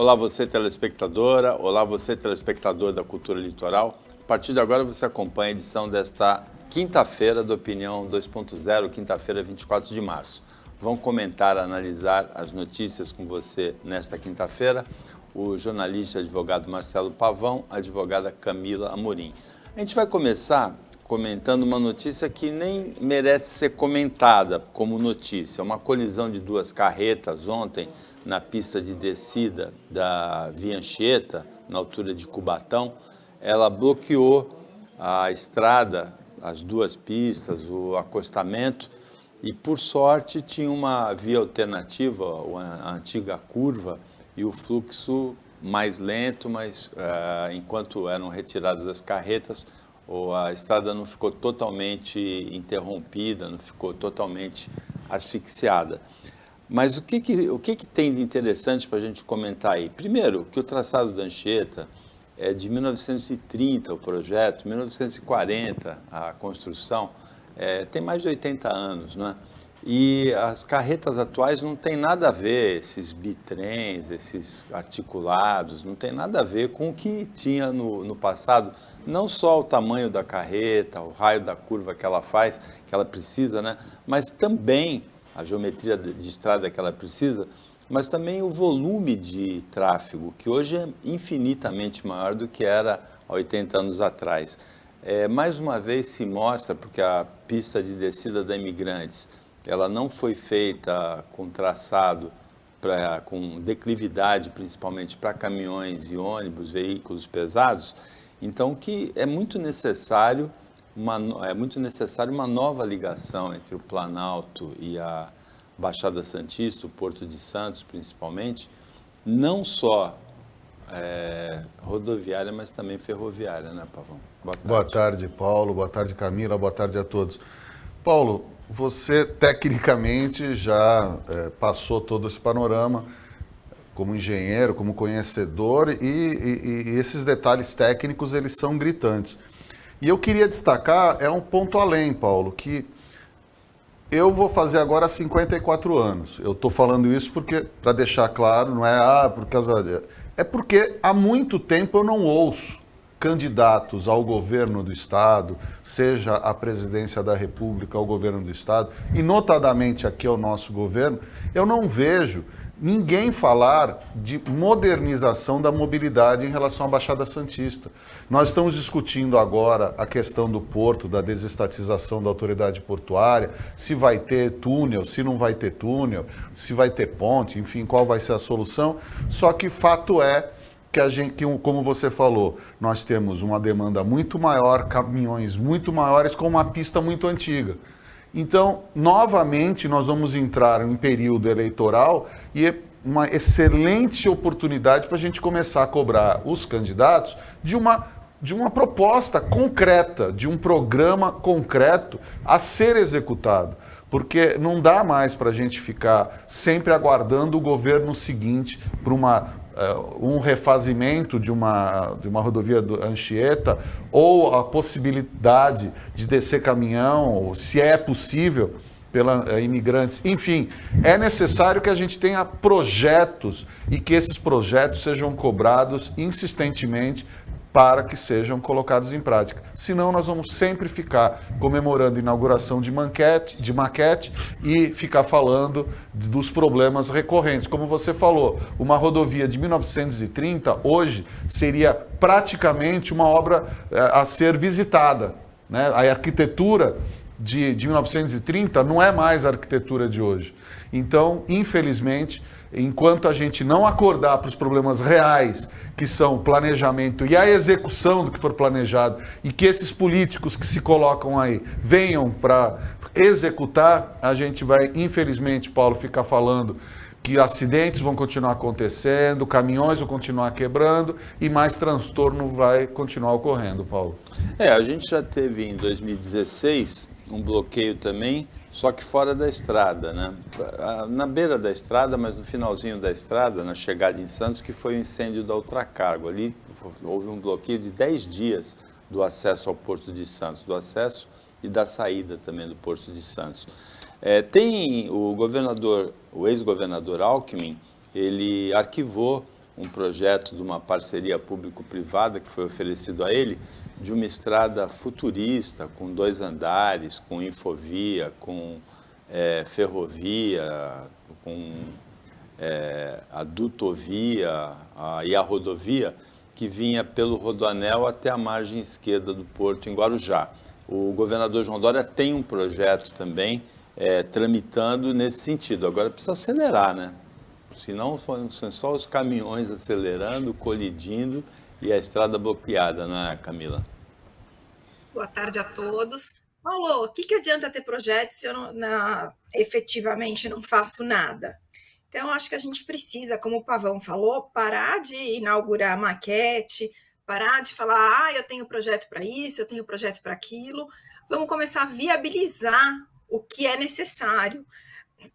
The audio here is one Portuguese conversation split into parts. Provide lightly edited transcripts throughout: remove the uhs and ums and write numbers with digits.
Olá você telespectadora, olá você telespectador da Cultura Litoral. A partir de agora você acompanha a edição desta quinta-feira do Opinião 2.0, quinta-feira 24 de março. Vamos comentar, analisar as notícias com você nesta quinta-feira, o jornalista e advogado Marcelo Pavão, a advogada Camila Amorim. A gente vai começar comentando uma notícia que nem merece ser comentada como notícia. Uma colisão de duas carretas ontem na pista de descida da Via Anchieta, na altura de Cubatão. Ela bloqueou a estrada, as duas pistas, o acostamento, e por sorte tinha uma via alternativa, a antiga curva, e o fluxo mais lento, mas enquanto eram retiradas as carretas, a estrada não ficou totalmente interrompida, não ficou totalmente asfixiada. Mas o que tem de interessante para a gente comentar aí? Primeiro, que o traçado da Anchieta é de 1930, o projeto, 1940, a construção, tem mais de 80 anos, não é? E as carretas atuais não tem nada a ver, esses bitrens, esses articulados, não tem nada a ver com o que tinha no passado, não só o tamanho da carreta, o raio da curva que ela faz, que ela precisa, né? Mas também a geometria de estrada que ela precisa, mas também o volume de tráfego, que hoje é infinitamente maior do que era há 80 anos atrás. Mais uma vez se mostra, porque a pista de descida da Imigrantes, ela não foi feita com traçado, com declividade, principalmente para caminhões e ônibus, veículos pesados, então que é muito necessário uma nova ligação entre o Planalto e a Baixada Santista, o Porto de Santos principalmente, não só rodoviária, mas também ferroviária, né, Pavão? Boa tarde, Paulo. Boa tarde, Camila. Boa tarde a todos. Paulo, você tecnicamente já passou todo esse panorama como engenheiro, como conhecedor, e esses detalhes técnicos, eles são gritantes. E eu queria destacar, um ponto além, Paulo, que eu vou fazer agora 54 anos. Eu estou falando isso porque, para deixar claro, não é por causa... É porque há muito tempo eu não ouço candidatos ao governo do Estado, seja a presidência da República, ao governo do Estado, e notadamente aqui ao nosso governo, eu não vejo ninguém falar de modernização da mobilidade em relação à Baixada Santista. Nós estamos discutindo agora a questão do porto, da desestatização da autoridade portuária, se vai ter túnel, se não vai ter túnel, se vai ter ponte, enfim, qual vai ser a solução. Só que fato é que como você falou, nós temos uma demanda muito maior, caminhões muito maiores com uma pista muito antiga. Então, novamente, nós vamos entrar em período eleitoral e é uma excelente oportunidade para a gente começar a cobrar os candidatos de uma proposta concreta, de um programa concreto a ser executado. Porque não dá mais para a gente ficar sempre aguardando o governo seguinte para um refazimento de uma rodovia do Anchieta, ou a possibilidade de descer caminhão, se é possível, pela Imigrantes. Enfim, é necessário que a gente tenha projetos e que esses projetos sejam cobrados insistentemente para que sejam colocados em prática. Senão nós vamos sempre ficar comemorando a inauguração de maquete e ficar falando dos problemas recorrentes. Como você falou, uma rodovia de 1930 hoje seria praticamente uma obra a ser visitada, né? A arquitetura de 1930 não é mais a arquitetura de hoje. Então, infelizmente, enquanto a gente não acordar para os problemas reais, que são o planejamento e a execução do que for planejado, e que esses políticos que se colocam aí venham para executar, a gente vai, infelizmente, Paulo, ficar falando que acidentes vão continuar acontecendo, caminhões vão continuar quebrando e mais transtorno vai continuar ocorrendo, Paulo. A gente já teve em 2016 um bloqueio também, só que fora da estrada, né? Na beira da estrada, mas no finalzinho da estrada, na chegada em Santos, que foi o incêndio da Ultracargo. Ali houve um bloqueio de 10 dias do acesso ao Porto de Santos, do acesso e da saída também do Porto de Santos. Tem o ex-governador Alckmin, ele arquivou um projeto de uma parceria público-privada que foi oferecido a ele, de uma estrada futurista, com 2 andares, com infovia, com ferrovia, com a dutovia e a rodovia, que vinha pelo Rodoanel até a margem esquerda do porto, em Guarujá. O governador João Dória tem um projeto também tramitando nesse sentido. Agora precisa acelerar, né? Senão são só os caminhões acelerando, colidindo e a estrada bloqueada, não é, Camila? Boa tarde a todos. Paulo, o que adianta ter projetos se eu efetivamente não faço nada? Então, acho que a gente precisa, como o Pavão falou, parar de inaugurar maquete, parar de falar, eu tenho projeto para isso, eu tenho projeto para aquilo. Vamos começar a viabilizar o que é necessário.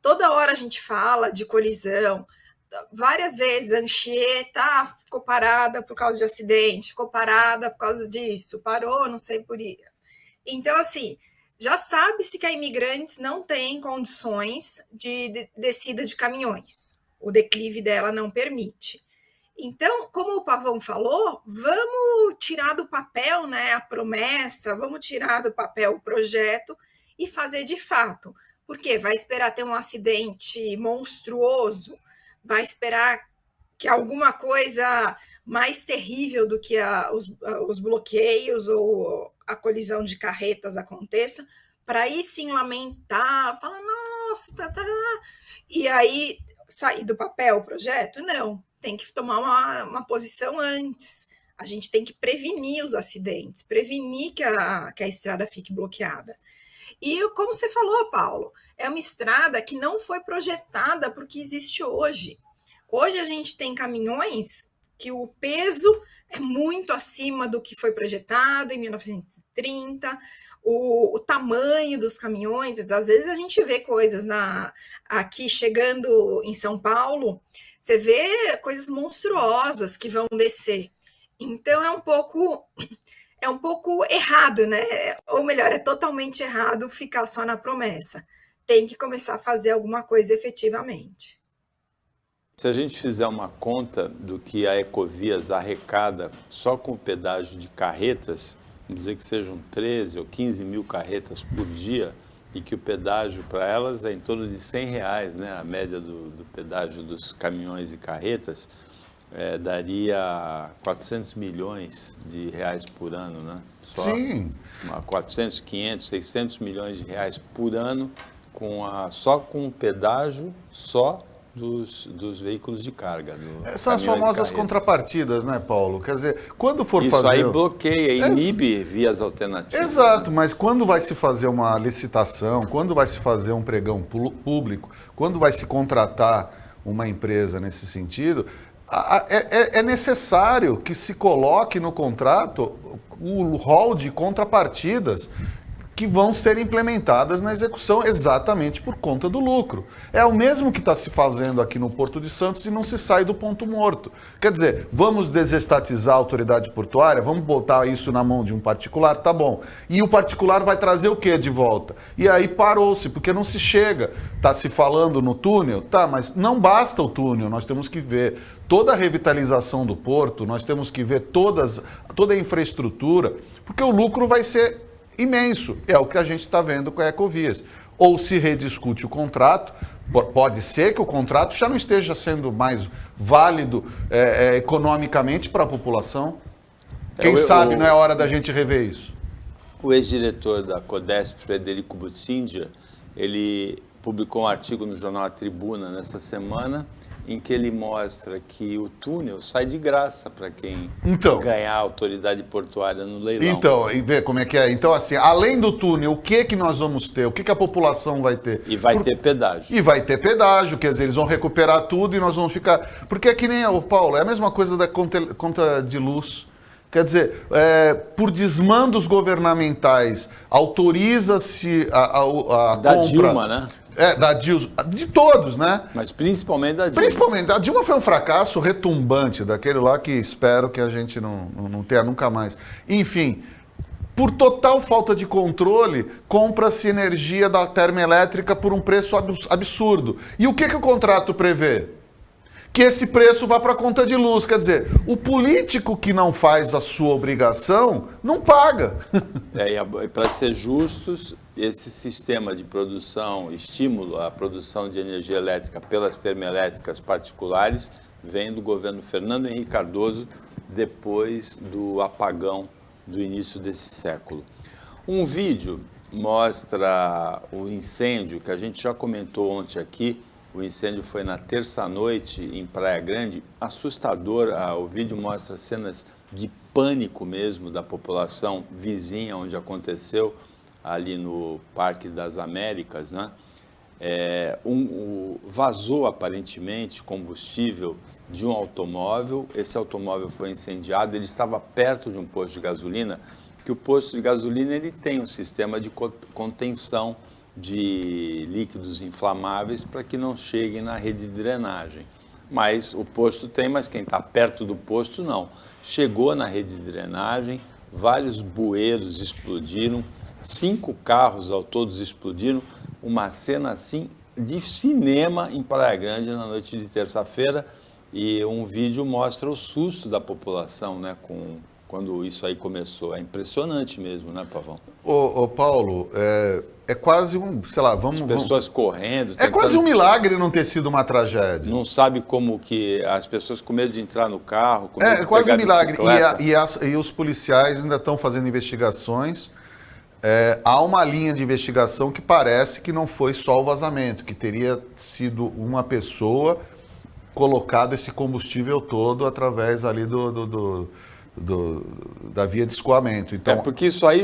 Toda hora a gente fala de colisão. Várias vezes a Anchieta ficou parada por causa de acidente, ficou parada por causa disso, parou, não sei por isso. Então, assim, já sabe-se que a Imigrantes não tem condições de descida de caminhões. O declive dela não permite. Então, como o Pavão falou, vamos tirar do papel, né, a promessa, vamos tirar do papel o projeto e fazer de fato. Porque vai esperar ter um acidente monstruoso, vai esperar que alguma coisa mais terrível do que os bloqueios ou a colisão de carretas aconteça, para aí sim lamentar, falar, nossa, e aí sair do papel o projeto? Não, tem que tomar uma posição antes. A gente tem que prevenir os acidentes, prevenir que a estrada fique bloqueada. E como você falou, Paulo, é uma estrada que não foi projetada para o que existe hoje. Hoje a gente tem caminhões que o peso é muito acima do que foi projetado em 1930, o tamanho dos caminhões, às vezes a gente vê coisas aqui chegando em São Paulo, você vê coisas monstruosas que vão descer. Então é um pouco errado, né? Ou melhor, é totalmente errado ficar só na promessa. Tem que começar a fazer alguma coisa efetivamente. Se a gente fizer uma conta do que a Ecovias arrecada só com o pedágio de carretas, vamos dizer que sejam 13 ou 15 mil carretas por dia, e que o pedágio para elas é em torno de R$100, né? A média do pedágio dos caminhões e carretas, daria 400 milhões de reais por ano, né? Sim. 400, 500, 600 milhões de reais por ano, só com o pedágio dos veículos de carga. São as famosas contrapartidas, né, Paulo? Quer dizer, quando for Isso fazer... aí bloqueia, inibe vias alternativas. Exato, né? Mas quando vai se fazer uma licitação, quando vai se fazer um pregão público, quando vai se contratar uma empresa nesse sentido, é necessário que se coloque no contrato o rol de contrapartidas que vão ser implementadas na execução exatamente por conta do lucro. É o mesmo que está se fazendo aqui no Porto de Santos e não se sai do ponto morto. Quer dizer, vamos desestatizar a autoridade portuária, vamos botar isso na mão de um particular, tá bom. E o particular vai trazer o quê de volta? E aí parou-se, porque não se chega. Está se falando no túnel? Tá, mas não basta o túnel, nós temos que ver toda a revitalização do porto, nós temos que ver toda a infraestrutura, porque o lucro vai ser imenso. É o que a gente está vendo com a Ecovias. Ou se rediscute o contrato, pode ser que o contrato já não esteja sendo mais válido economicamente para a população. Quem sabe não é hora da gente rever isso. O ex-diretor da Codesp, Frederico Butzinger, ele publicou um artigo no jornal A Tribuna nessa semana, em que ele mostra que o túnel sai de graça para quem ganhar a autoridade portuária no leilão. Então, e ver como é que é. Então, assim, além do túnel, o que nós vamos ter? O que a população vai ter? E vai ter pedágio. E vai ter pedágio, quer dizer, eles vão recuperar tudo e nós vamos ficar... Porque é que nem o Paulo, é a mesma coisa da conta de luz. Quer dizer, por desmandos governamentais, autoriza-se a da compra... Dilma, né? Da Dilma, de todos, né? Mas principalmente da Dilma. Principalmente, a Dilma foi um fracasso retumbante, daquele lá que espero que a gente não tenha nunca mais. Enfim, por total falta de controle, compra-se energia da termoelétrica por um preço absurdo. E o que o contrato prevê? que esse preço vá para a conta de luz. Quer dizer, o político que não faz a sua obrigação não paga. E para ser justos, esse sistema de produção, estímulo à produção de energia elétrica pelas termoelétricas particulares, vem do governo Fernando Henrique Cardoso, depois do apagão do início desse século. Um vídeo mostra o incêndio, que a gente já comentou ontem aqui. O incêndio foi na terça-noite em Praia Grande, assustador. O vídeo mostra cenas de pânico mesmo da população vizinha onde aconteceu, ali no Parque das Américas, né? Vazou aparentemente combustível de um automóvel. Esse automóvel foi incendiado, ele estava perto de um posto de gasolina, que o posto de gasolina ele tem um sistema de contenção de líquidos inflamáveis para que não cheguem na rede de drenagem. Mas o posto tem, mas quem está perto do posto não. Chegou na rede de drenagem, vários bueiros explodiram, 5 carros ao todos explodiram, uma cena assim de cinema em Praia Grande na noite de terça-feira, e um vídeo mostra o susto da população, né, quando isso aí começou. É impressionante mesmo, né, Pavão? Ô Paulo, é quase sei lá, As pessoas correndo. É quase um milagre não ter sido uma tragédia. Não sabe como que as pessoas com medo de entrar no carro, com medo de É quase um pegar milagre. E os policiais ainda estão fazendo investigações. Há uma linha de investigação que parece que não foi só o vazamento, que teria sido uma pessoa colocado esse combustível todo através ali da via de escoamento. Então, porque isso aí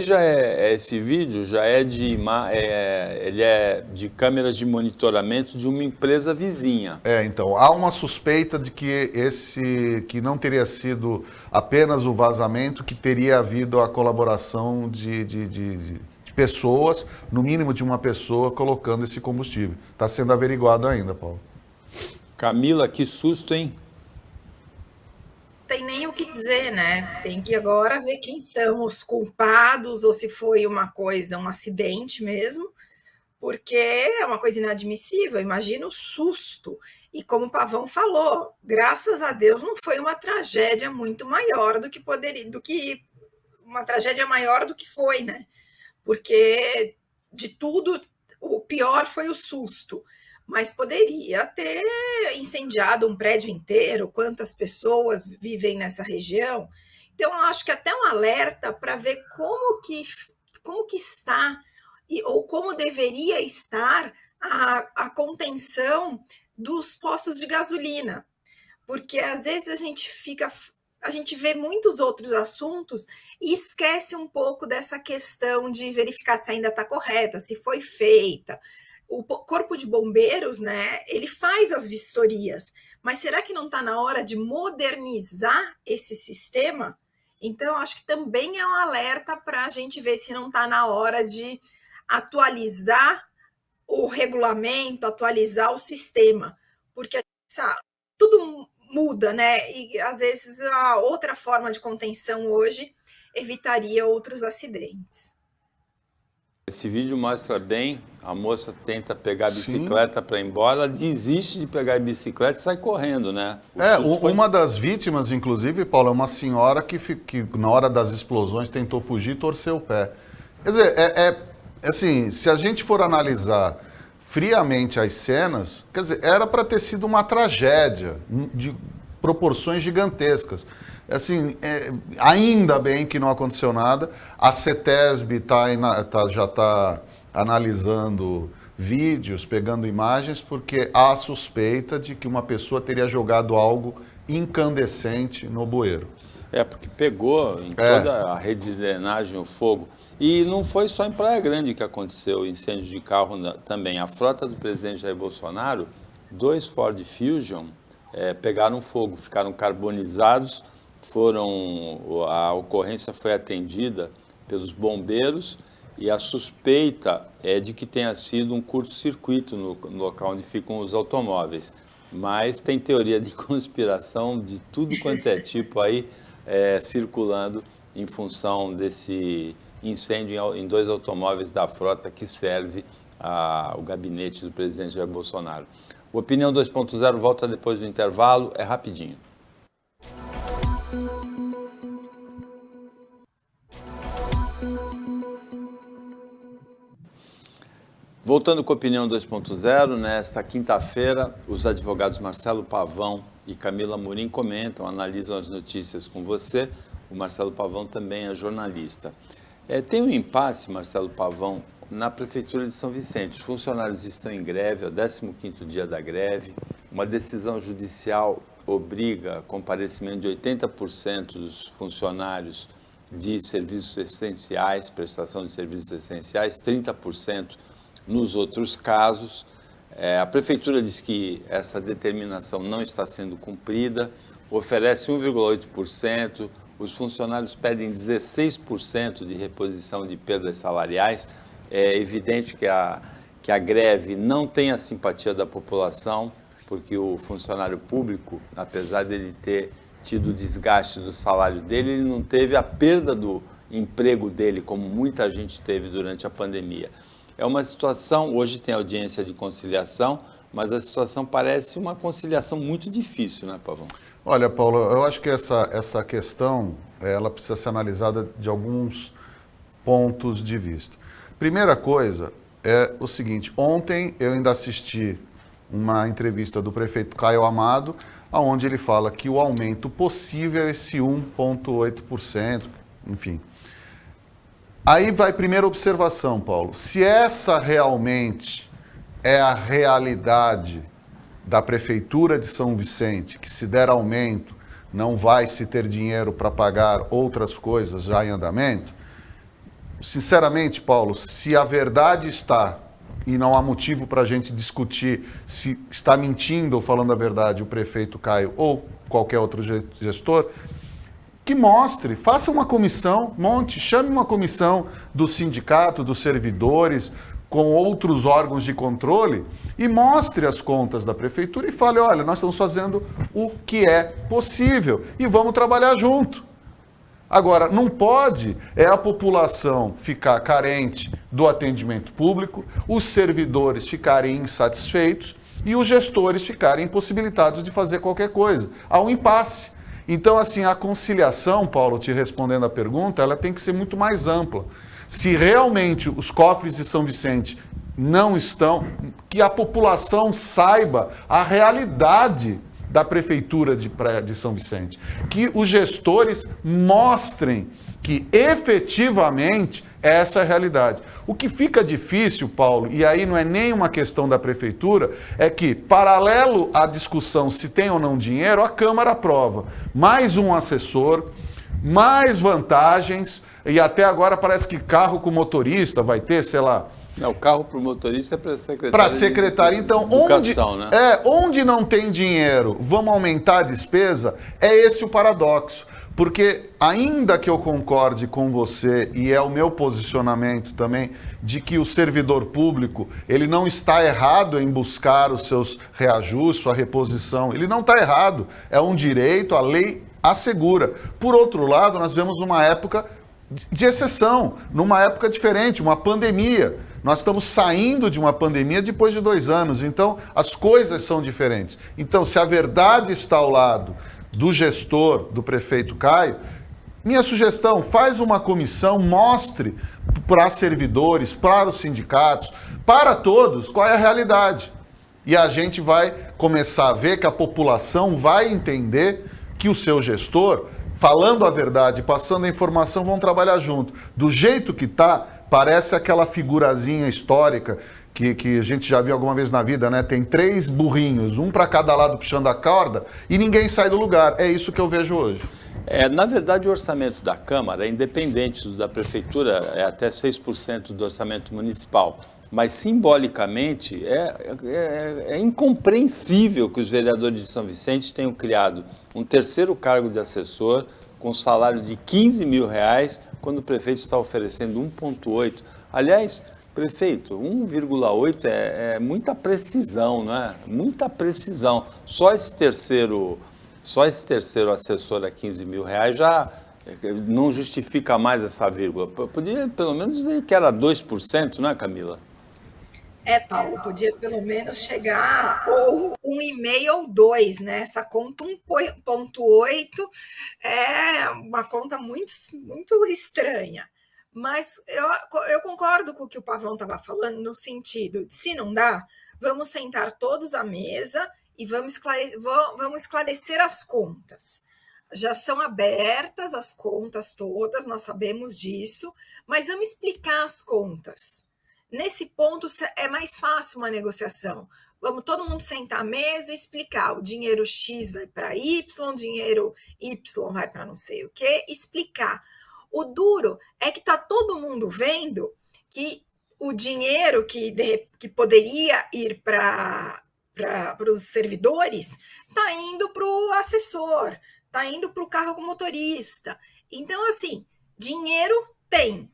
esse vídeo já é ele é de câmeras de monitoramento de uma empresa vizinha. Então, há uma suspeita de que não teria sido apenas o vazamento, que teria havido a colaboração de pessoas, no mínimo de uma pessoa, colocando esse combustível. Está sendo averiguado ainda, Paulo. Camila, que susto, hein? Tem nem o que dizer, né? Tem que agora ver quem são os culpados ou se foi uma coisa, um acidente mesmo, porque é uma coisa inadmissível. Imagina o susto. E como o Pavão falou, graças a Deus não foi uma tragédia muito maior uma tragédia maior do que foi, né? Porque de tudo o pior foi o susto. Mas poderia ter incendiado um prédio inteiro, quantas pessoas vivem nessa região. Então, eu acho que até um alerta para ver como que está, ou como deveria estar a contenção dos postos de gasolina. Porque, às vezes, a gente vê muitos outros assuntos e esquece um pouco dessa questão de verificar se ainda está correta, se foi feita. O Corpo de Bombeiros, né, ele faz as vistorias, mas será que não está na hora de modernizar esse sistema? Então, acho que também é um alerta para a gente ver se não está na hora de atualizar o regulamento, atualizar o sistema, porque tudo muda, né? E às vezes a outra forma de contenção hoje evitaria outros acidentes. Esse vídeo mostra bem, a moça tenta pegar a bicicleta para ir embora, ela desiste de pegar a bicicleta e sai correndo, né? Uma das vítimas, inclusive, Paulo, é uma senhora que na hora das explosões tentou fugir e torceu o pé. Quer dizer, assim, se a gente for analisar friamente as cenas, quer dizer, era para ter sido uma tragédia de proporções gigantescas. Assim, ainda bem que não aconteceu nada. A CETESB já está analisando vídeos, pegando imagens, porque há suspeita de que uma pessoa teria jogado algo incandescente no bueiro. Porque pegou em toda a rede de drenagem o fogo. E não foi só em Praia Grande que aconteceu o incêndio de carro também. A frota do presidente Jair Bolsonaro, 2 Ford Fusion pegaram fogo, ficaram carbonizados. A ocorrência foi atendida pelos bombeiros e a suspeita é de que tenha sido um curto-circuito no local onde ficam os automóveis. Mas tem teoria de conspiração de tudo quanto é tipo aí circulando em função desse incêndio em 2 automóveis da frota que serve ao gabinete do presidente Jair Bolsonaro. O Opinião 2.0 volta depois do intervalo, é rapidinho. Voltando com a Opinião 2.0, nesta quinta-feira, os advogados Marcelo Pavão e Camila Amorim comentam, analisam as notícias com você. O Marcelo Pavão também é jornalista. Tem um impasse, Marcelo Pavão, na Prefeitura de São Vicente. Os funcionários estão em greve, é o 15º dia da greve. Uma decisão judicial obriga a comparecimento de 80% dos funcionários de serviços essenciais, prestação de serviços essenciais, 30% nos outros casos. A Prefeitura diz que essa determinação não está sendo cumprida, oferece 1,8%, os funcionários pedem 16% de reposição de perdas salariais. É evidente que a greve não tem a simpatia da população, porque o funcionário público, apesar dele ter tido o desgaste do salário dele, ele não teve a perda do emprego dele, como muita gente teve durante a pandemia. É uma situação, hoje tem audiência de conciliação, mas a situação parece uma conciliação muito difícil, né, Pavão? Olha, Paulo, eu acho que essa questão, ela precisa ser analisada de alguns pontos de vista. Primeira coisa é o seguinte, ontem eu ainda assisti uma entrevista do prefeito Caio Amado, onde ele fala que o aumento possível é esse 1,8%, enfim. Aí vai a primeira observação, Paulo. Se essa realmente é a realidade da Prefeitura de São Vicente, que se der aumento, não vai se ter dinheiro para pagar outras coisas já em andamento, sinceramente, Paulo, se a verdade está, e não há motivo para a gente discutir se está mentindo ou falando a verdade o prefeito Caio ou qualquer outro gestor, que mostre, faça uma comissão, chame uma comissão do sindicato, dos servidores, com outros órgãos de controle e mostre as contas da prefeitura e fale, olha, nós estamos fazendo o que é possível e vamos trabalhar junto. Agora, não pode a população ficar carente do atendimento público, os servidores ficarem insatisfeitos e os gestores ficarem impossibilitados de fazer qualquer coisa. Há um impasse. Então, assim, a conciliação, Paulo, te respondendo a pergunta, ela tem que ser muito mais ampla. Se realmente os cofres de São Vicente não estão, que a população saiba a realidade da Prefeitura de São Vicente, que os gestores mostrem que efetivamente essa é a realidade. O que fica difícil, Paulo, e aí não é nem uma questão da Prefeitura, é que, paralelo à discussão se tem ou não dinheiro, a Câmara aprova mais um assessor, mais vantagens, e até agora parece que carro com motorista vai ter, sei lá. Não, o carro para o motorista é para a secretária. Para a secretária. Então, educação, onde não tem dinheiro, vamos aumentar a despesa? É esse o paradoxo. Porque ainda que eu concorde com você, e é o meu posicionamento também, de que o servidor público, ele não está errado em buscar os seus reajustes, sua reposição, ele não está errado, é um direito, a lei assegura. Por outro lado, nós vemos uma época de exceção, numa época diferente, uma pandemia. Nós estamos saindo de uma pandemia depois de 2 anos, então as coisas são diferentes. Então, se a verdade está ao lado do gestor, do prefeito Caio, minha sugestão, faz uma comissão, mostre para servidores, para os sindicatos, para todos, qual é a realidade. E a gente vai começar a ver que a população vai entender que o seu gestor, falando a verdade, passando a informação, vão trabalhar junto. Do jeito que está, parece aquela figurazinha histórica que a gente já viu alguma vez na vida, né? Tem 3 burrinhos, um para cada lado puxando a corda e ninguém sai do lugar. É isso que eu vejo hoje. Na verdade, o orçamento da Câmara é independente do da Prefeitura, é até 6% do orçamento municipal. Mas, simbolicamente, é incompreensível que os vereadores de São Vicente tenham criado um terceiro cargo de assessor com salário de R$15 mil, quando o prefeito está oferecendo 1,8. Aliás, prefeito, 1,8 é muita precisão, não é? Muita precisão. Só esse terceiro assessor a R$15 mil já não justifica mais essa vírgula. Podia pelo menos dizer que era 2%, não é, Camila? Paulo, podia pelo menos chegar ou 1,5 ou 2, né? Essa conta 1,8 é uma conta muito, muito estranha. Mas eu concordo com o que o Pavão estava falando, no sentido de, se não dá, vamos sentar todos à mesa e vamos esclarecer as contas. Já são abertas as contas todas, nós sabemos disso, mas vamos explicar as contas. Nesse ponto é mais fácil uma negociação. Vamos todo mundo sentar à mesa e explicar. O dinheiro X vai para Y, o dinheiro Y vai para não sei o quê, explicar. O duro é que está todo mundo vendo que o dinheiro que poderia ir para os servidores está indo para o assessor, está indo para o carro com motorista. Então, assim, dinheiro tem.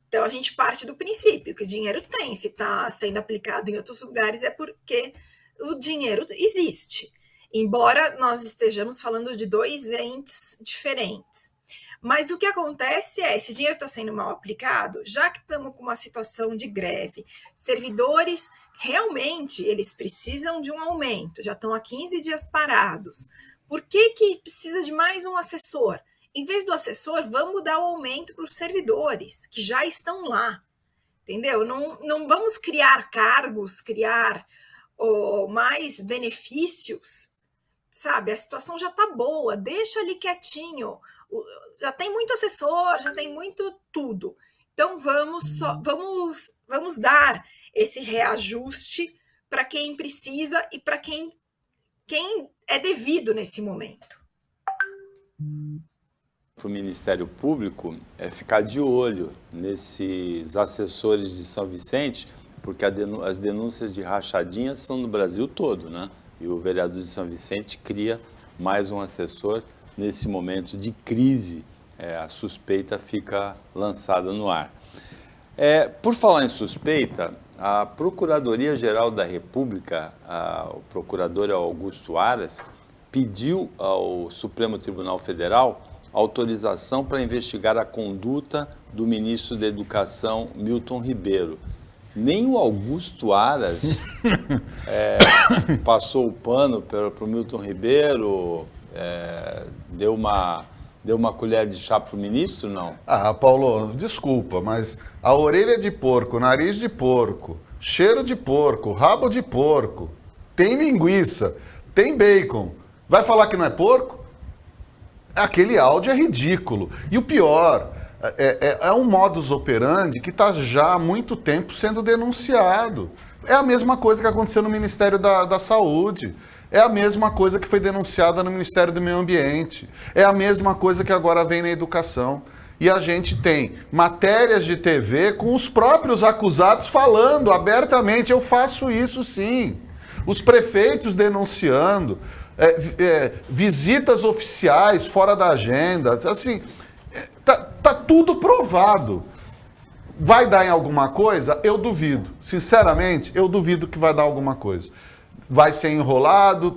Então, a gente parte do princípio que o dinheiro tem. Se está sendo aplicado em outros lugares, é porque o dinheiro existe. Embora nós estejamos falando de dois entes diferentes. Mas o que acontece é, esse dinheiro está sendo mal aplicado, já que estamos com uma situação de greve, servidores, realmente, eles precisam de um aumento, já estão há 15 dias parados. Por que precisa de mais um assessor? Em vez do assessor, vamos dar o aumento para os servidores, que já estão lá, entendeu? Não vamos criar cargos, criar mais benefícios, sabe? A situação já está boa, deixa ali quietinho, já tem muito assessor, já tem muito tudo. Então, vamos dar esse reajuste para quem precisa e para quem é devido nesse momento. Para o Ministério Público é ficar de olho nesses assessores de São Vicente, porque as denúncias de rachadinhas são no Brasil todo, né? E o vereador de São Vicente cria mais um assessor nesse momento de crise. A suspeita fica lançada no ar. Por falar em suspeita, a Procuradoria-Geral da República, o procurador Augusto Aras, pediu ao Supremo Tribunal Federal autorização para investigar a conduta do ministro da Educação, Milton Ribeiro. Nem o Augusto Aras passou o pano para o Milton Ribeiro, deu uma colher de chá para o ministro, não? Paulo, desculpa, mas a orelha de porco, nariz de porco, cheiro de porco, rabo de porco, tem linguiça, tem bacon, vai falar que não é porco? Aquele áudio é ridículo. E o pior, é um modus operandi que está já há muito tempo sendo denunciado. É a mesma coisa que aconteceu no Ministério da Saúde. É a mesma coisa que foi denunciada no Ministério do Meio Ambiente. É a mesma coisa que agora vem na educação. E a gente tem matérias de TV com os próprios acusados falando abertamente, eu faço isso sim. Os prefeitos denunciando. Visitas oficiais fora da agenda, assim, tá tudo provado. Vai dar em alguma coisa? Eu duvido. Sinceramente, eu duvido que vai dar alguma coisa. Vai ser enrolado,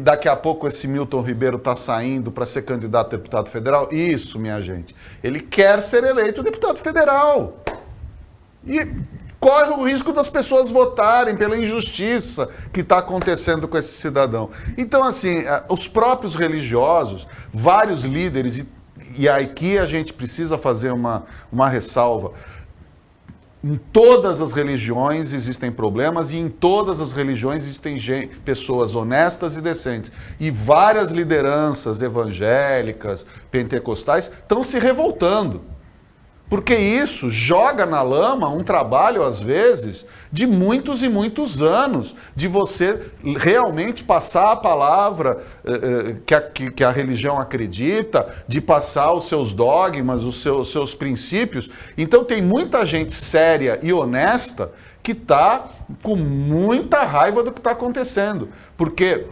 daqui a pouco esse Milton Ribeiro está saindo para ser candidato a deputado federal. Isso, minha gente. Ele quer ser eleito deputado federal. E corre o risco das pessoas votarem pela injustiça que está acontecendo com esse cidadão. Então, assim, os próprios religiosos, vários líderes, e aqui a gente precisa fazer uma ressalva. Em todas as religiões existem problemas e em todas as religiões existem pessoas honestas e decentes. E várias lideranças evangélicas, pentecostais, estão se revoltando. Porque isso joga na lama um trabalho, às vezes, de muitos e muitos anos, de você realmente passar a palavra que a religião acredita, de passar os seus dogmas, os seus princípios. Então tem muita gente séria e honesta que está com muita raiva do que está acontecendo. Porque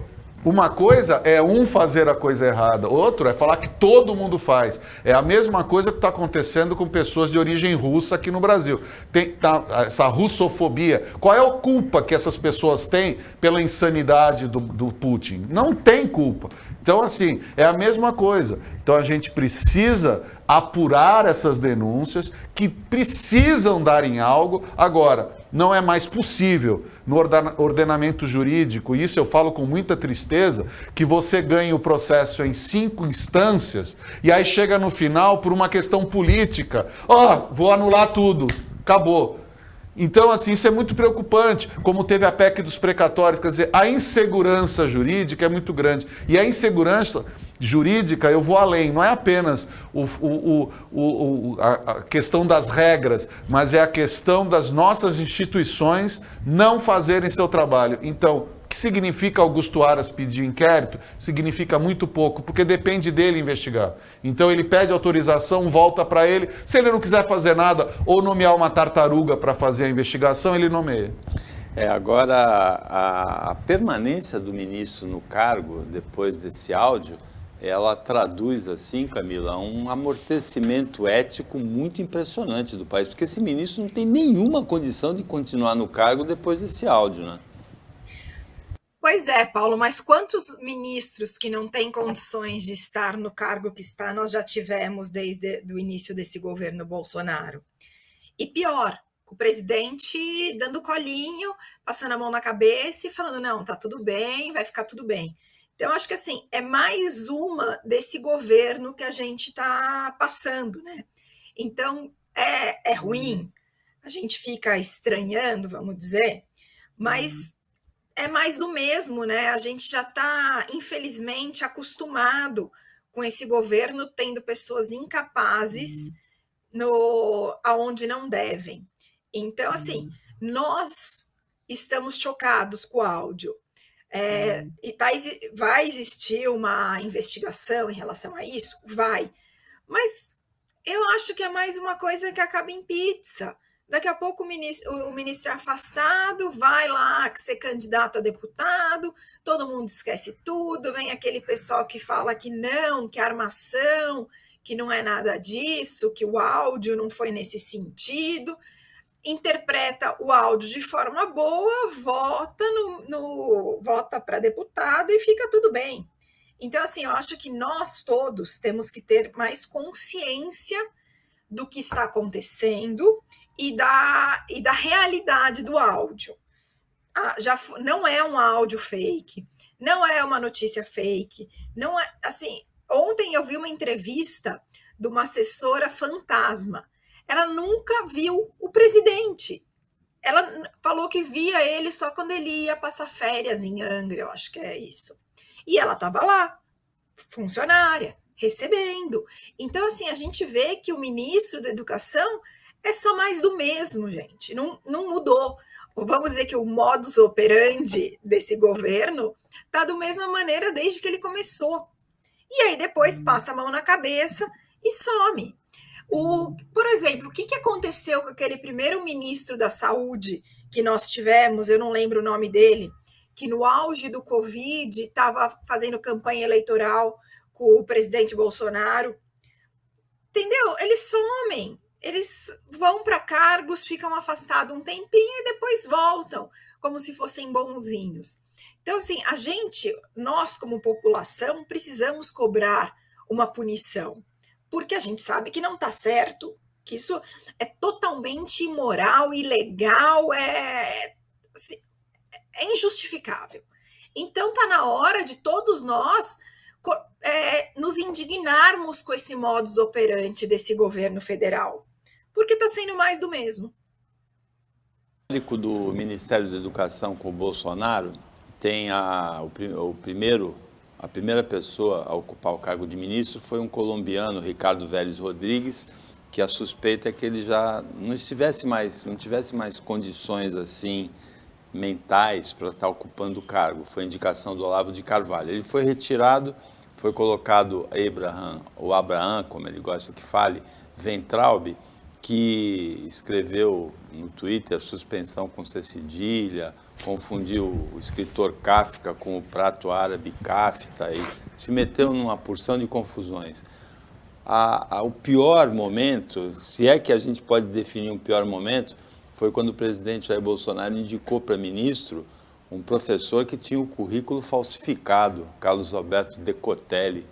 uma coisa é fazer a coisa errada, outro é falar que todo mundo faz. É a mesma coisa que está acontecendo com pessoas de origem russa aqui no Brasil. Tem essa russofobia. Qual é a culpa que essas pessoas têm pela insanidade do Putin? Não tem culpa. Então, assim, é a mesma coisa. Então, a gente precisa apurar essas denúncias que precisam dar em algo. Agora, não é mais possível no ordenamento jurídico, e isso eu falo com muita tristeza, que você ganhe o processo em 5 instâncias e aí chega no final por uma questão política. Vou anular tudo, acabou. Então, assim, isso é muito preocupante, como teve a PEC dos precatórios, quer dizer, a insegurança jurídica é muito grande. E a insegurança jurídica, eu vou além, não é apenas a questão das regras, mas é a questão das nossas instituições não fazerem seu trabalho. Então, o que significa Augusto Aras pedir inquérito? Significa muito pouco, porque depende dele investigar. Então ele pede autorização, volta para ele. Se ele não quiser fazer nada ou nomear uma tartaruga para fazer a investigação, ele nomeia. Agora, a permanência do ministro no cargo, depois desse áudio, ela traduz, assim, Camila, um amortecimento ético muito impressionante do país, porque esse ministro não tem nenhuma condição de continuar no cargo depois desse áudio, né? Pois é, Paulo, mas quantos ministros que não têm condições de estar no cargo que está, nós já tivemos desde o início desse governo Bolsonaro? E pior, o presidente dando colinho, passando a mão na cabeça e falando, não, tá tudo bem, vai ficar tudo bem. Então, acho que assim, é mais uma desse governo que a gente está passando, né? Então, é ruim, a gente fica estranhando, vamos dizer, mas é mais do mesmo, né? A gente já está, infelizmente, acostumado com esse governo tendo pessoas incapazes aonde não devem. Então, assim, nós estamos chocados com o áudio. Vai existir uma investigação em relação a isso? Vai. Mas eu acho que é mais uma coisa que acaba em pizza. Daqui a pouco o ministro é afastado, vai lá ser candidato a deputado, todo mundo esquece tudo, vem aquele pessoal que fala que não, que armação, que não é nada disso, que o áudio não foi nesse sentido, interpreta o áudio de forma boa, vota para deputado e fica tudo bem. Então, assim, eu acho que nós todos temos que ter mais consciência do que está acontecendo e da realidade do áudio. Não é um áudio fake, não é uma notícia fake, não é assim. Ontem eu vi uma entrevista de uma assessora fantasma. Ela nunca viu o presidente. Ela falou que via ele só quando ele ia passar férias em Angra, eu acho que é isso. E ela estava lá, funcionária, recebendo. Então, assim, a gente vê que o ministro da Educação é só mais do mesmo, gente. Não mudou. Vamos dizer que o modus operandi desse governo está da mesma maneira desde que ele começou. E aí depois passa a mão na cabeça e some. Por exemplo, o que aconteceu com aquele primeiro ministro da Saúde que nós tivemos, eu não lembro o nome dele, que no auge do Covid estava fazendo campanha eleitoral com o presidente Bolsonaro? Entendeu? Eles somem. Eles vão para cargos, ficam afastados um tempinho e depois voltam, como se fossem bonzinhos. Então, assim, nós como população, precisamos cobrar uma punição, porque a gente sabe que não está certo, que isso é totalmente imoral, ilegal, assim, é injustificável. Então, está na hora de todos nós nos indignarmos com esse modus operandi desse governo federal, porque está sendo mais do mesmo. O do Ministério da Educação com o Bolsonaro tem a primeira pessoa a ocupar o cargo de ministro foi um colombiano, Ricardo Vélez Rodrigues, que a suspeita é que ele já não tivesse mais condições assim mentais para estar ocupando o cargo. Foi indicação do Olavo de Carvalho. Ele foi retirado, foi colocado Abraham, como ele gosta que fale, Weintraub, que escreveu no Twitter suspensão com C cedilha, confundiu o escritor Kafka com o prato árabe kafta e se meteu numa porção de confusões. O pior momento, se é que a gente pode definir um pior momento, foi quando o presidente Jair Bolsonaro indicou para ministro um professor que tinha o currículo falsificado, Carlos Alberto Decotelli,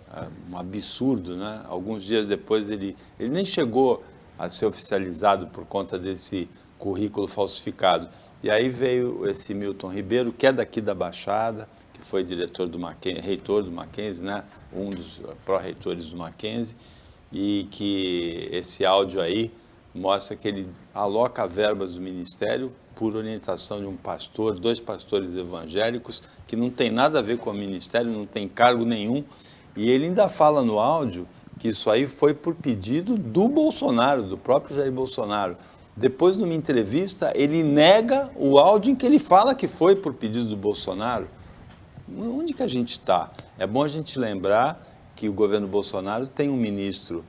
um absurdo, né? Alguns dias depois ele nem chegou a ser oficializado por conta desse currículo falsificado. E aí veio esse Milton Ribeiro, que é daqui da Baixada, que foi diretor do Mackenzie, reitor do Mackenzie, né? Um dos pró-reitores do Mackenzie, e que esse áudio aí mostra que ele aloca verbas do Ministério por orientação de um pastor, 2 pastores evangélicos, que não tem nada a ver com o Ministério, não tem cargo nenhum, e ele ainda fala no áudio que isso aí foi por pedido do Bolsonaro, do próprio Jair Bolsonaro. Depois, numa entrevista, ele nega o áudio em que ele fala que foi por pedido do Bolsonaro. Onde que a gente está? É bom a gente lembrar que o governo Bolsonaro teve um ministro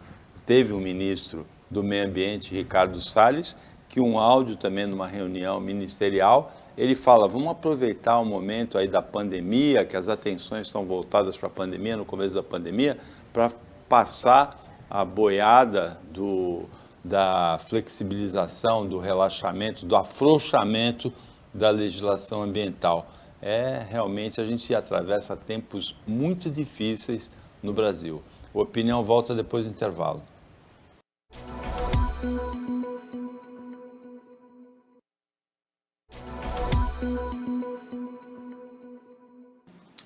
do Meio Ambiente, Ricardo Salles, que um áudio também numa reunião ministerial, ele fala, vamos aproveitar o momento aí da pandemia, que as atenções estão voltadas para a pandemia, no começo da pandemia, para passar a boiada da flexibilização, do relaxamento, do afrouxamento da legislação ambiental. Realmente a gente atravessa tempos muito difíceis no Brasil. A opinião volta depois do intervalo.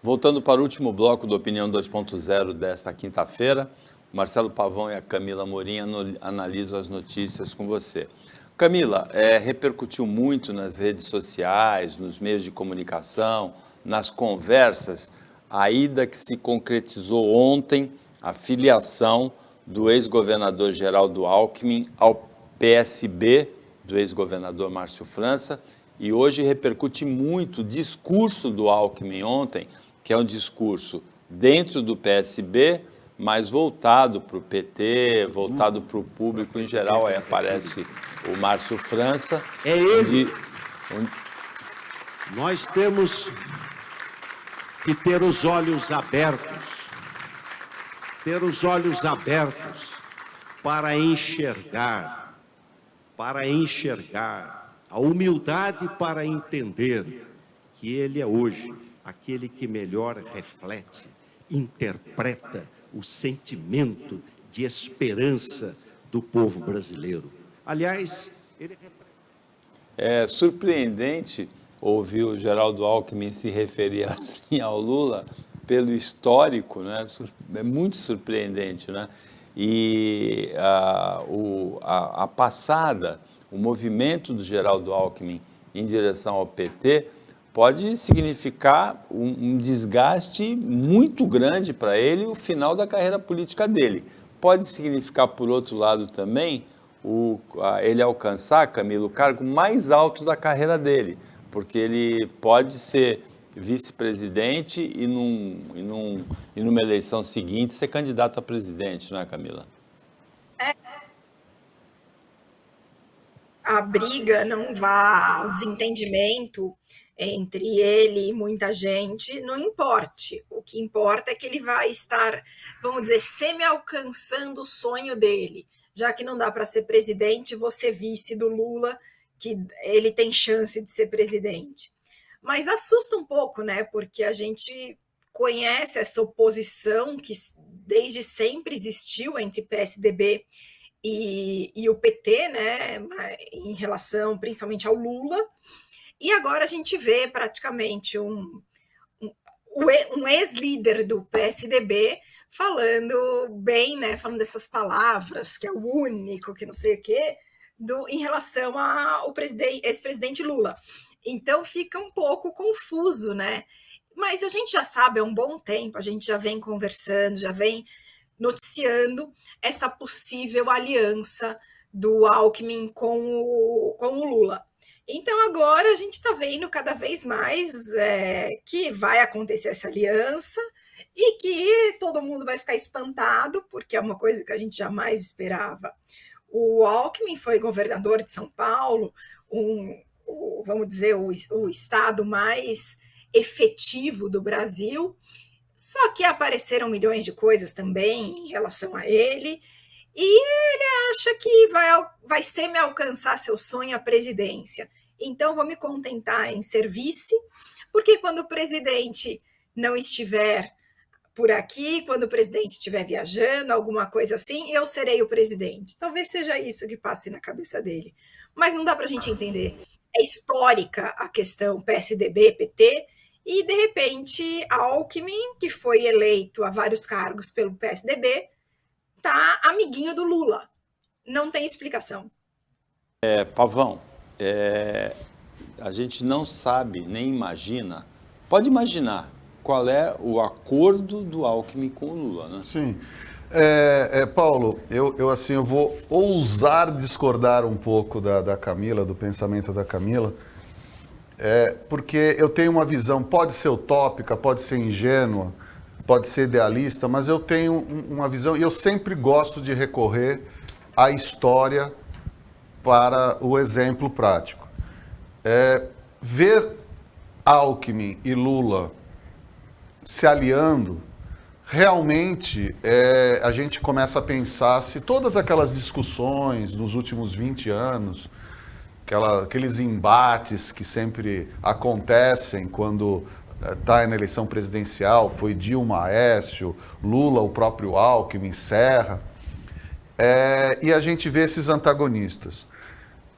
Voltando para o último bloco do Opinião 2.0 desta quinta-feira, Marcelo Pavão e a Camila Morim analisam as notícias com você. Camila, repercutiu muito nas redes sociais, nos meios de comunicação, nas conversas, a ida que se concretizou ontem, a filiação do ex-governador Geraldo Alckmin ao PSB, do ex-governador Márcio França, e hoje repercute muito o discurso do Alckmin ontem, que é um discurso dentro do PSB, mas voltado para o PT, voltado para o público em geral. Aí aparece o Márcio França. É ele. Nós temos que ter os olhos abertos, para enxergar, a humildade para entender que ele é hoje aquele que melhor reflete, interpreta o sentimento de esperança do povo brasileiro. Aliás, ele é surpreendente ouvir o Geraldo Alckmin se referir assim ao Lula pelo histórico, né? É muito surpreendente, né? E a passada, o movimento do Geraldo Alckmin em direção ao PT pode significar um desgaste muito grande para ele, o final da carreira política dele. Pode significar, por outro lado, também ele alcançar, Camilo, o cargo mais alto da carreira dele, porque ele pode ser vice-presidente e numa eleição seguinte ser candidato a presidente, não é, Camila? A briga não vá, o desentendimento entre ele e muita gente não importe. O que importa é que ele vai estar, vamos dizer, semi-alcançando o sonho dele. Já que não dá para ser presidente, você vice do Lula, que ele tem chance de ser presidente. Mas assusta um pouco, né? Porque a gente conhece essa oposição que desde sempre existiu entre PSDB e o PT, né? Em relação principalmente ao Lula. E agora a gente vê praticamente um ex-líder do PSDB falando bem, né, falando dessas palavras, que é o único, que não sei o quê, em relação ao ex-presidente Lula. Então fica um pouco confuso, né? Mas a gente já sabe há um bom tempo, a gente já vem conversando, já vem noticiando essa possível aliança do Alckmin com o Lula. Então agora a gente está vendo cada vez mais que vai acontecer essa aliança e que todo mundo vai ficar espantado, porque é uma coisa que a gente jamais esperava. O Alckmin foi governador de São Paulo, vamos dizer, o estado mais efetivo do Brasil, só que apareceram milhões de coisas também em relação a ele, e ele acha que vai semi-alcançar seu sonho à presidência. Então, vou me contentar em ser vice, Porque quando o presidente não estiver por aqui, quando o presidente estiver viajando, alguma coisa assim, eu serei o presidente. Talvez seja isso que passe na cabeça dele. Mas não dá para a gente entender. É histórica a questão PSDB, PT, e de repente Alckmin, que foi eleito a vários cargos pelo PSDB, tá amiguinho do Lula. Não tem explicação. Pavão, a gente não sabe, nem imagina, pode imaginar qual é o acordo do Alckmin com o Lula, né? Sim. Paulo, eu vou ousar discordar um pouco da Camila, do pensamento da Camila, porque eu tenho uma visão, pode ser utópica, pode ser ingênua, pode ser idealista, mas eu tenho uma visão, e eu sempre gosto de recorrer à história para o exemplo prático. Ver Alckmin e Lula se aliando, realmente a gente começa a pensar se todas aquelas discussões dos últimos 20 anos, aqueles embates que sempre acontecem quando está na eleição presidencial, foi Dilma, Aécio, Lula, o próprio Alckmin, Serra, e a gente vê esses antagonistas.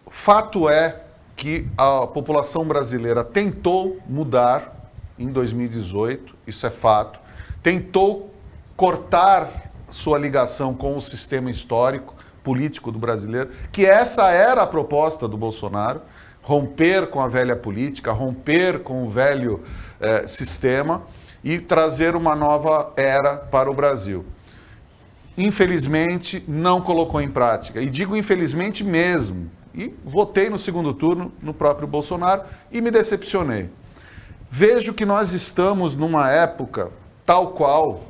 Fato é que a população brasileira tentou mudar em 2018, isso é fato, tentou cortar sua ligação com o sistema histórico, político do brasileiro, que essa era a proposta do Bolsonaro, romper com a velha política, romper com o velho sistema e trazer uma nova era para o Brasil. Infelizmente, não colocou em prática, e digo infelizmente mesmo, e votei no segundo turno no próprio Bolsonaro e me decepcionei. Vejo que nós estamos numa época tal qual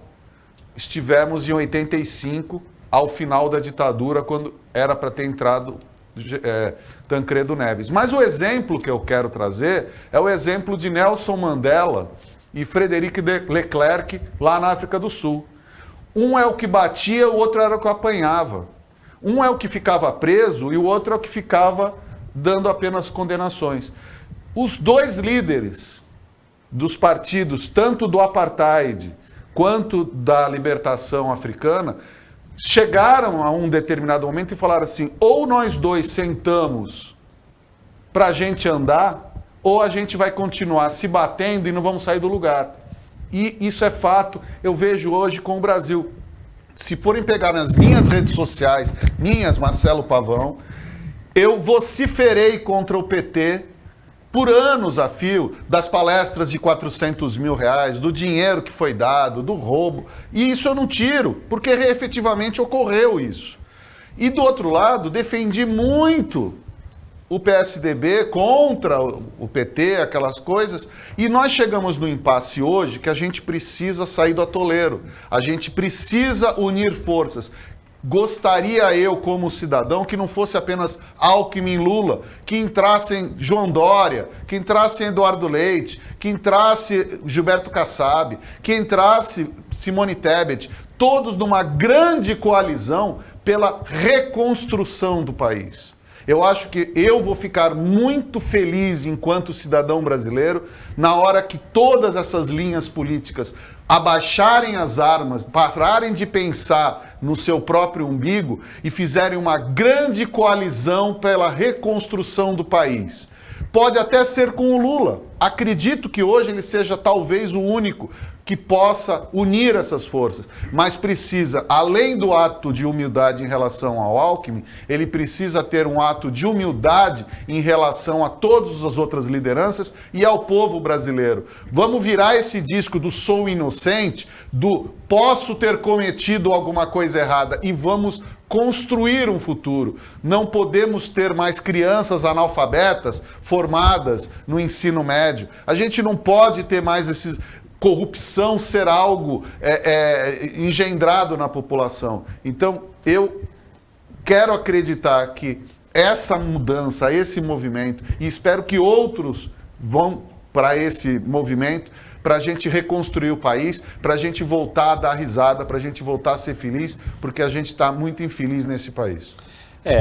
estivemos em 85, ao final da ditadura, quando era para ter entrado Tancredo Neves. Mas o exemplo que eu quero trazer é o exemplo de Nelson Mandela e Frederic de Klerk, lá na África do Sul. Um é o que batia, o outro era o que apanhava. Um é o que ficava preso e o outro é o que ficava dando apenas condenações. Os dois líderes dos partidos, tanto do apartheid quanto da libertação africana, chegaram a um determinado momento e falaram assim: ou nós dois sentamos para a gente andar, ou a gente vai continuar se batendo e não vamos sair do lugar. E isso é fato, eu vejo hoje com o Brasil. Se forem pegar nas minhas redes sociais, Marcelo Pavão, eu vociferei contra o PT por anos a fio, das palestras de 400 mil reais, do dinheiro que foi dado, do roubo. E isso eu não tiro, porque efetivamente ocorreu isso. E do outro lado, defendi muito o PSDB contra o PT, aquelas coisas. E nós chegamos no impasse hoje que a gente precisa sair do atoleiro. A gente precisa unir forças. Gostaria eu, como cidadão, que não fosse apenas Alckmin e Lula, que entrassem João Dória, que entrassem Eduardo Leite, que entrasse Gilberto Kassab, que entrasse Simone Tebet, todos numa grande coalizão pela reconstrução do país. Eu acho que eu vou ficar muito feliz enquanto cidadão brasileiro na hora que todas essas linhas políticas abaixarem as armas, pararem de pensar no seu próprio umbigo e fizerem uma grande coalizão pela reconstrução do país. Pode até ser com o Lula. Acredito que hoje ele seja talvez o único que possa unir essas forças, mas precisa, além do ato de humildade em relação ao Alckmin, ele precisa ter um ato de humildade em relação a todas as outras lideranças e ao povo brasileiro. Vamos virar esse disco do sou inocente, do posso ter cometido alguma coisa errada, e vamos construir um futuro. Não podemos ter mais crianças analfabetas formadas no ensino médio. A gente não pode ter mais esses... corrupção ser algo engendrado na população. Então, eu quero acreditar que essa mudança, esse movimento, e espero que outros vão para esse movimento, para a gente reconstruir o país, para a gente voltar a dar risada, para a gente voltar a ser feliz, porque a gente está muito infeliz nesse país.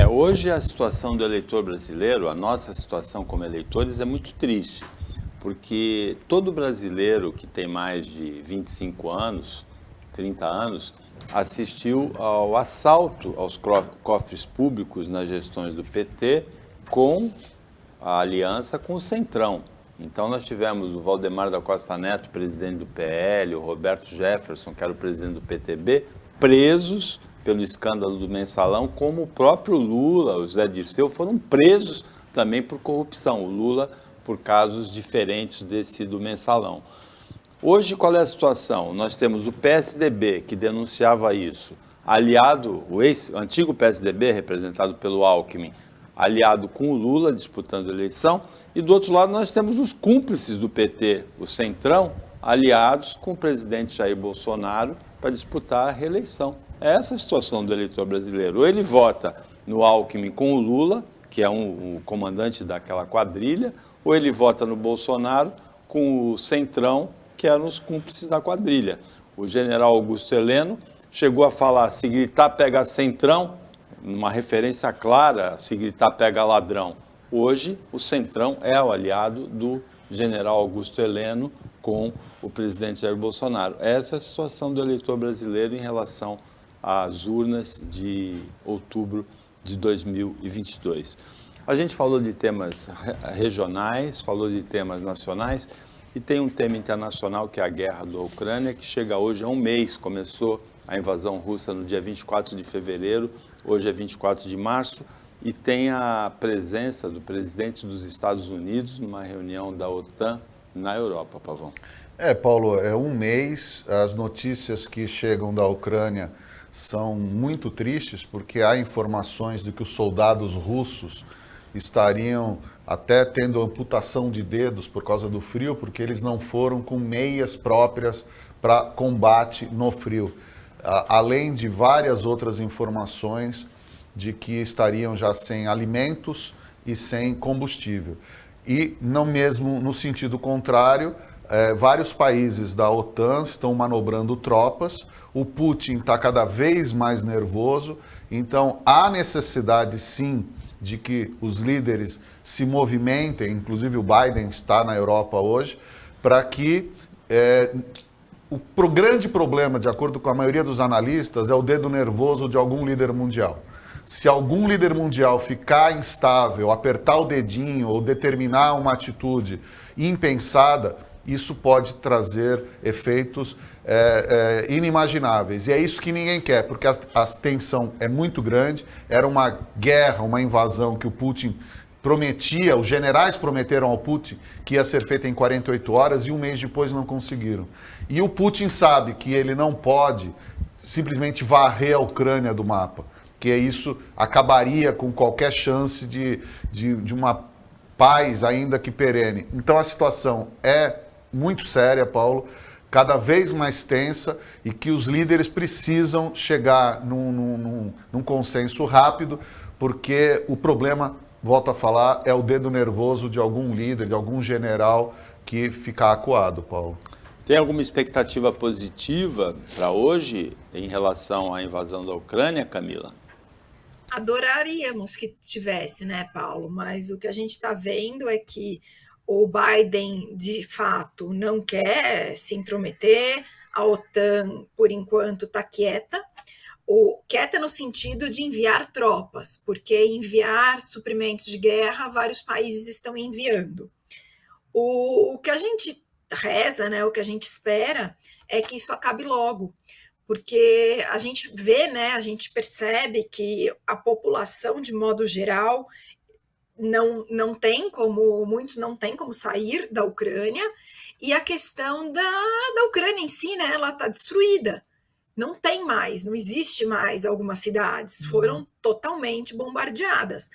Hoje a situação do eleitor brasileiro, a nossa situação como eleitores é muito triste, porque todo brasileiro que tem mais de 25 anos, 30 anos, assistiu ao assalto aos cofres públicos nas gestões do PT com a aliança com o Centrão. Então nós tivemos o Valdemar da Costa Neto, presidente do PL, o Roberto Jefferson, que era o presidente do PTB, presos pelo escândalo do Mensalão, como o próprio Lula, o Zé Dirceu, foram presos também por corrupção. O Lula por casos diferentes desse do Mensalão. Hoje, qual é a situação? Nós temos o PSDB, que denunciava isso, aliado, o antigo PSDB, representado pelo Alckmin, aliado com o Lula, disputando a eleição, e do outro lado nós temos os cúmplices do PT, o Centrão, aliados com o presidente Jair Bolsonaro para disputar a reeleição. É essa a situação do eleitor brasileiro. Ou ele vota no Alckmin com o Lula, que é o comandante daquela quadrilha, ou ele vota no Bolsonaro com o Centrão, que eram os cúmplices da quadrilha. O general Augusto Heleno chegou a falar, se gritar pega Centrão, uma referência clara, se gritar pega ladrão. Hoje, o Centrão é o aliado do general Augusto Heleno com o presidente Jair Bolsonaro. Essa é a situação do eleitor brasileiro em relação às urnas de outubro de 2022. A gente falou de temas regionais, falou de temas nacionais e tem um tema internacional que é a guerra da Ucrânia, que chega hoje a um mês. Começou a invasão russa no dia 24 de fevereiro, hoje é 24 de março, e tem a presença do presidente dos Estados Unidos numa reunião da OTAN na Europa, Pavão. Paulo, é um mês, as notícias que chegam da Ucrânia são muito tristes, porque há informações de que os soldados russos estariam até tendo amputação de dedos por causa do frio, porque eles não foram com meias próprias para combate no frio. Além de várias outras informações de que estariam já sem alimentos e sem combustível. E não mesmo no sentido contrário, vários países da OTAN estão manobrando tropas, o Putin está cada vez mais nervoso, então há necessidade sim de que os líderes se movimentem, inclusive o Biden está na Europa hoje, para que o grande problema, de acordo com a maioria dos analistas, é o dedo nervoso de algum líder mundial. Se algum líder mundial ficar instável, apertar o dedinho ou determinar uma atitude impensada, isso pode trazer efeitos inimagináveis. E é isso que ninguém quer, porque a tensão é muito grande, era uma guerra, uma invasão que o Putin prometia, os generais prometeram ao Putin que ia ser feita em 48 horas e um mês depois não conseguiram. E o Putin sabe que ele não pode simplesmente varrer a Ucrânia do mapa, que isso acabaria com qualquer chance de uma paz ainda que perene. Então a situação é muito séria, Paulo, cada vez mais tensa e que os líderes precisam chegar num consenso rápido, porque o problema, volto a falar, é o dedo nervoso de algum líder, de algum general que fica acuado, Paulo. Tem alguma expectativa positiva para hoje em relação à invasão da Ucrânia, Camila? Adoraríamos que tivesse, né, Paulo? Mas o que a gente está vendo é que o Biden, de fato, não quer se intrometer, a OTAN, por enquanto, está quieta. Quieta no sentido de enviar tropas, porque enviar suprimentos de guerra, vários países estão enviando. O que a gente reza, né, o que a gente espera é que isso acabe logo, porque a gente vê, né, a gente percebe que a população, de modo geral, não tem como, muitos não têm como sair da Ucrânia, e a questão da Ucrânia em si, né, ela está destruída. Não tem mais, não existe mais algumas cidades, foram totalmente bombardeadas.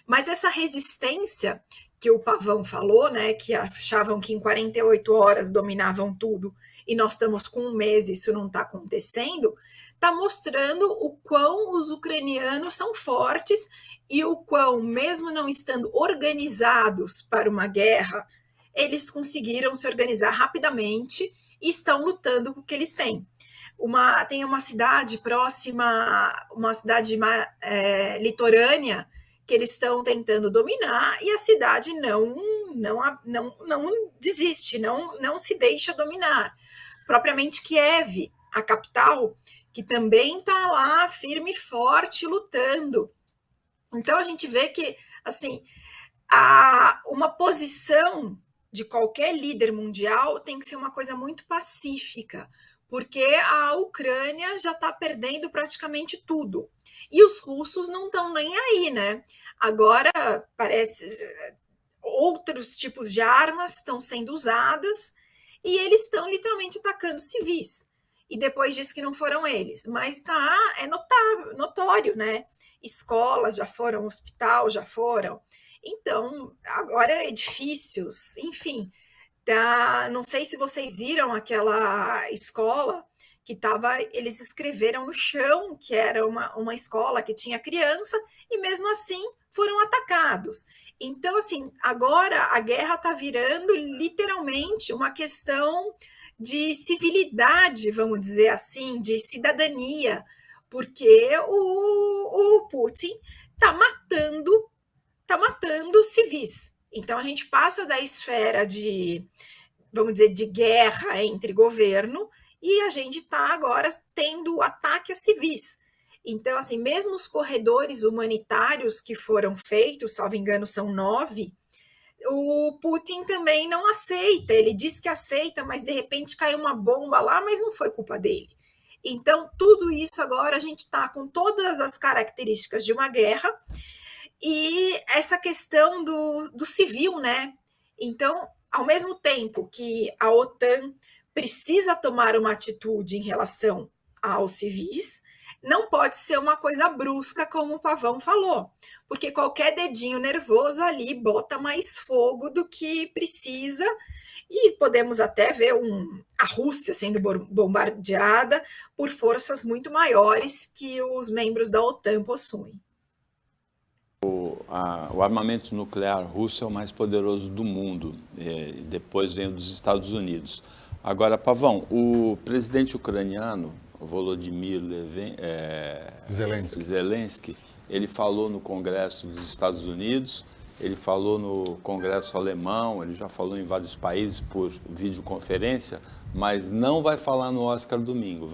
Mas essa resistência que o Pavão falou, né, que achavam que em 48 horas dominavam tudo, e nós estamos com um mês e isso não está acontecendo, está mostrando o quão os ucranianos são fortes e o quão, mesmo não estando organizados para uma guerra, eles conseguiram se organizar rapidamente e estão lutando com o que eles têm. Tem uma cidade próxima, uma cidade litorânea, que eles estão tentando dominar e a cidade não desiste, não se deixa dominar. Propriamente Kiev, a capital, que também está lá firme e forte lutando. Então a gente vê que assim, uma posição de qualquer líder mundial tem que ser uma coisa muito pacífica, porque a Ucrânia já está perdendo praticamente tudo. E os russos não estão nem aí, né? Agora, parece, outros tipos de armas estão sendo usadas e eles estão literalmente atacando civis. E depois diz que não foram eles. Mas é notório, né? Escolas já foram, hospital já foram. Então, agora edifícios, enfim. Não sei se vocês viram aquela escola que eles escreveram no chão que era uma escola que tinha criança e mesmo assim foram atacados. Então, assim, agora a guerra está virando literalmente uma questão de civilidade, vamos dizer assim, de cidadania, porque o Putin está matando civis. Então, a gente passa da esfera vamos dizer, de guerra entre governo e a gente está agora tendo ataque a civis. Então, assim, mesmo os corredores humanitários que foram feitos, salvo engano, são 9, o Putin também não aceita. Ele diz que aceita, mas de repente caiu uma bomba lá, mas não foi culpa dele. Então, tudo isso agora a gente está com todas as características de uma guerra e essa questão do civil, né? Então, ao mesmo tempo que a OTAN precisa tomar uma atitude em relação aos civis, não pode ser uma coisa brusca, como o Pavão falou, porque qualquer dedinho nervoso ali bota mais fogo do que precisa, e podemos até ver a Rússia sendo bombardeada por forças muito maiores que os membros da OTAN possuem. O armamento nuclear russo é o mais poderoso do mundo, depois vem o dos Estados Unidos. Agora, Pavão, o presidente ucraniano, Volodymyr Zelensky, ele falou no Congresso dos Estados Unidos, ele falou no Congresso alemão, ele já falou em vários países por videoconferência, mas não vai falar no Oscar domingo.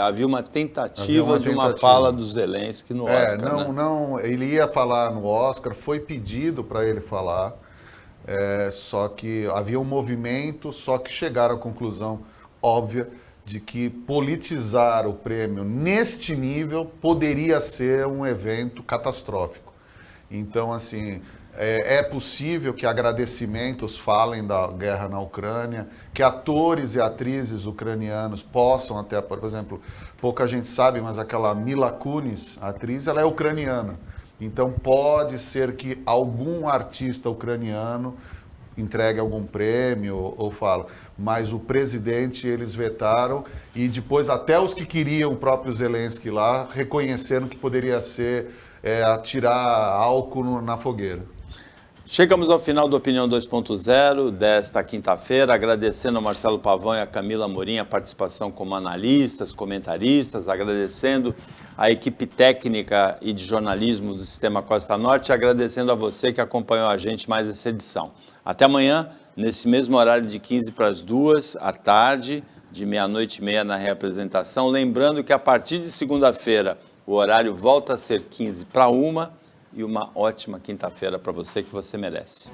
Havia uma tentativa de uma fala do Zelensky no Oscar. Não, ele ia falar no Oscar, foi pedido para ele falar, só que havia um movimento, só que chegaram à conclusão óbvia de que politizar o prêmio neste nível poderia ser um evento catastrófico. Então, assim, é possível que agradecimentos falem da guerra na Ucrânia, que atores e atrizes ucranianos possam até, por exemplo, pouca gente sabe, mas aquela Mila Kunis, a atriz, ela é ucraniana. Então pode ser que algum artista ucraniano entregue algum prêmio ou fala, mas o presidente eles vetaram e depois até os que queriam o próprio Zelensky lá reconheceram que poderia ser atirar álcool na fogueira. Chegamos ao final do Opinião 2.0 desta quinta-feira, agradecendo ao Marcelo Pavão e a Camila Amorim a participação como analistas, comentaristas, agradecendo a equipe técnica e de jornalismo do Sistema Costa Norte e agradecendo a você que acompanhou a gente mais essa edição. Até amanhã, nesse mesmo horário de 15 para as 2 da tarde, de 00h30 na reapresentação. Lembrando que a partir de segunda-feira o horário volta a ser 15 para 1 e uma ótima quinta-feira para você que você merece.